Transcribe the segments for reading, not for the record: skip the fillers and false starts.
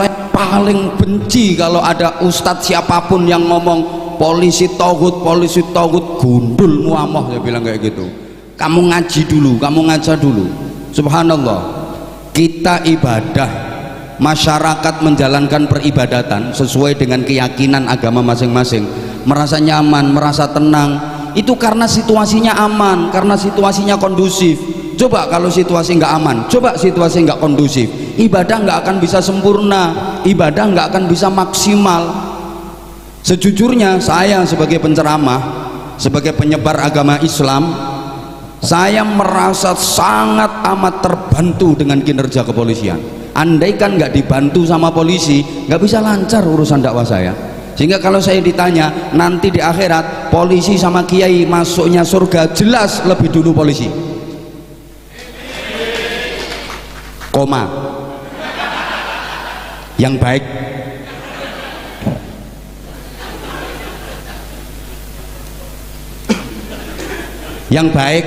saya paling benci kalau ada ustadz siapapun yang ngomong polisi tauhid, gundul muamah, saya bilang kayak gitu. Kamu ngaji dulu, kamu ngaca dulu. Subhanallah, kita ibadah, masyarakat menjalankan peribadatan sesuai dengan keyakinan agama masing-masing, merasa nyaman, merasa tenang, itu karena situasinya aman, karena situasinya kondusif. Coba kalau situasi nggak aman, coba situasi nggak kondusif, ibadah nggak akan bisa sempurna, ibadah nggak akan bisa maksimal. Sejujurnya saya sebagai penceramah, sebagai penyebar agama Islam, saya merasa sangat amat terbantu dengan kinerja kepolisian. Andaikan nggak dibantu sama polisi, nggak bisa lancar urusan dakwah saya. Sehingga kalau saya ditanya nanti di akhirat polisi sama kiai masuknya surga, jelas lebih dulu polisi. Koma. Yang baik. Yang baik,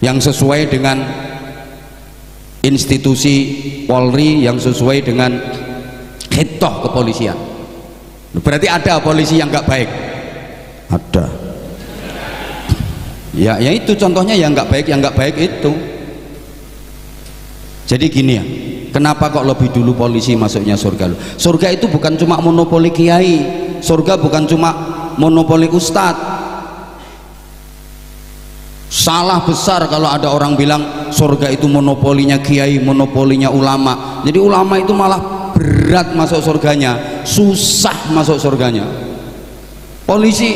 yang sesuai dengan institusi Polri, yang sesuai dengan khitoh kepolisian. Berarti ada polisi yang nggak baik? Ada. Ya itu contohnya yang nggak baik itu. Jadi gini ya, kenapa kok lebih dulu polisi masuknya surga? Surga itu bukan cuma monopoli kiai, surga bukan cuma monopoli ustadz. Salah besar kalau ada orang bilang surga itu monopolinya kiai, monopolinya ulama. Jadi ulama itu malah berat masuk surganya, susah masuk surganya. Polisi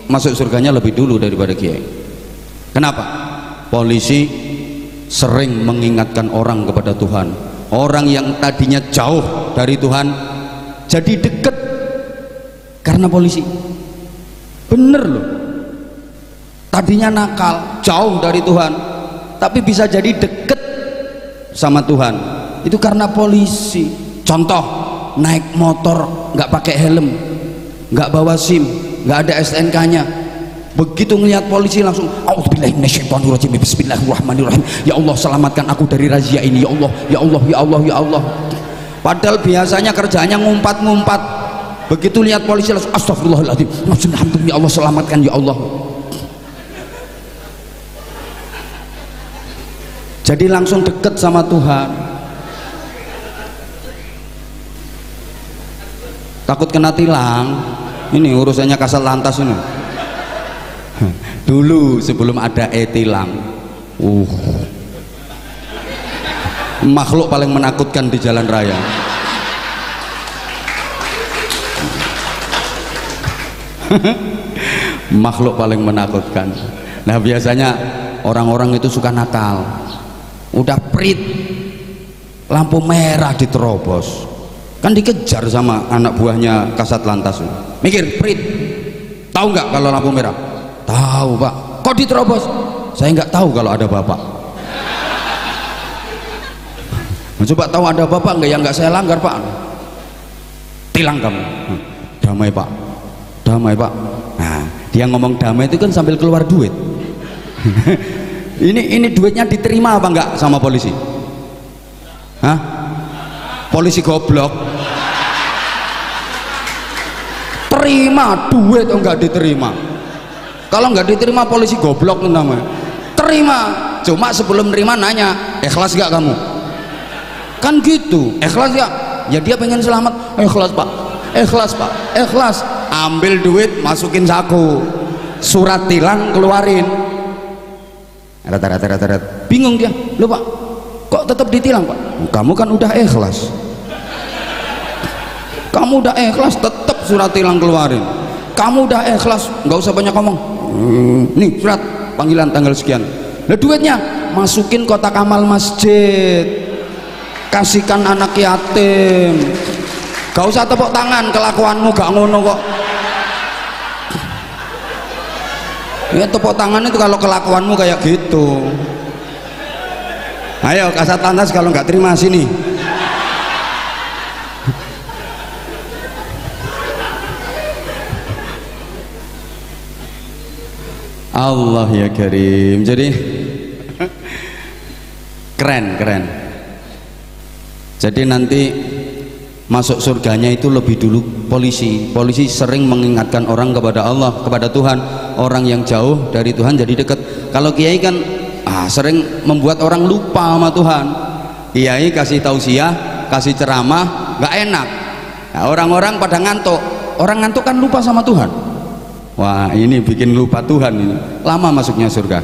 masuk surganya lebih dulu daripada kiai. Kenapa? Polisi sering mengingatkan orang kepada Tuhan. Orang yang tadinya jauh dari Tuhan jadi dekat karena polisi. Bener loh, tadinya nakal, jauh dari Tuhan, tapi bisa jadi dekat sama Tuhan itu karena polisi. Contoh, naik motor nggak pakai helm, nggak bawa SIM, nggak ada STNK nya, begitu ngelihat polisi langsung auzubillahi minasyaitonirrajim, bismillahirrahmanirrahim, ya Allah selamatkan aku dari razia ini, ya Allah, ya Allah, ya Allah, ya Allah. Padahal biasanya kerjanya ngumpat-ngumpat, begitu lihat polisi langsung astagfirullahaladzim, alhamdulillah, ya Allah selamatkan, ya Allah. Jadi langsung dekat sama Tuhan. Takut kena tilang, ini urusannya kasat lantas ini. Dulu sebelum ada e-tilang, makhluk paling menakutkan di jalan raya. Makhluk paling menakutkan. Nah biasanya orang-orang itu suka nakal, udah prit, lampu merah diterobos, kan dikejar sama anak buahnya kasat lantas. Mikir, prit, tahu nggak kalau lampu merah? Tahu pak. Kok diterobos? Saya nggak tahu kalau ada bapak. Coba tahu ada bapak nggak? Ya nggak saya langgar pak. Tilang kamu. Damai pak, damai pak. Nah dia ngomong damai itu kan sambil keluar duit. ini duitnya diterima apa enggak sama polisi? Hah? Polisi goblok. Terima duit atau enggak diterima? Kalau enggak diterima polisi goblok namanya. Terima, cuma sebelum terima nanya, ikhlas gak kamu? Kan gitu, ikhlas gak? Ya dia pengen selamat, ikhlas pak, ikhlas pak, ikhlas. Ambil duit masukin saku, surat tilang keluarin. Ret. Bingung dia, loh pak, kok tetap ditilang pak? Kamu kan udah ikhlas, kamu udah ikhlas, tetap surat tilang keluarin. Kamu udah ikhlas, nggak usah banyak ngomong. Nih surat panggilan tanggal sekian. Nah duitnya masukin kotak amal masjid, kasihkan anak yatim. Gak usah tepuk tangan, kelakuanmu gak ngono kok. Ya tepuk tangan itu kalau kelakuanmu kayak gitu. Ayo kasat lantas kalau nggak terima sini. Allah ya Karim. Jadi keren. Jadi nanti masuk surganya itu lebih dulu polisi. Polisi sering mengingatkan orang kepada Allah, kepada Tuhan. Orang yang jauh dari Tuhan jadi dekat. Kalau kiai kan sering membuat orang lupa sama Tuhan. Kiai kasih tausiah, kasih ceramah, nggak enak. Nah, orang-orang pada ngantuk. Orang ngantuk kan lupa sama Tuhan. Wah, ini bikin lupa Tuhan ini. Lama masuknya surga.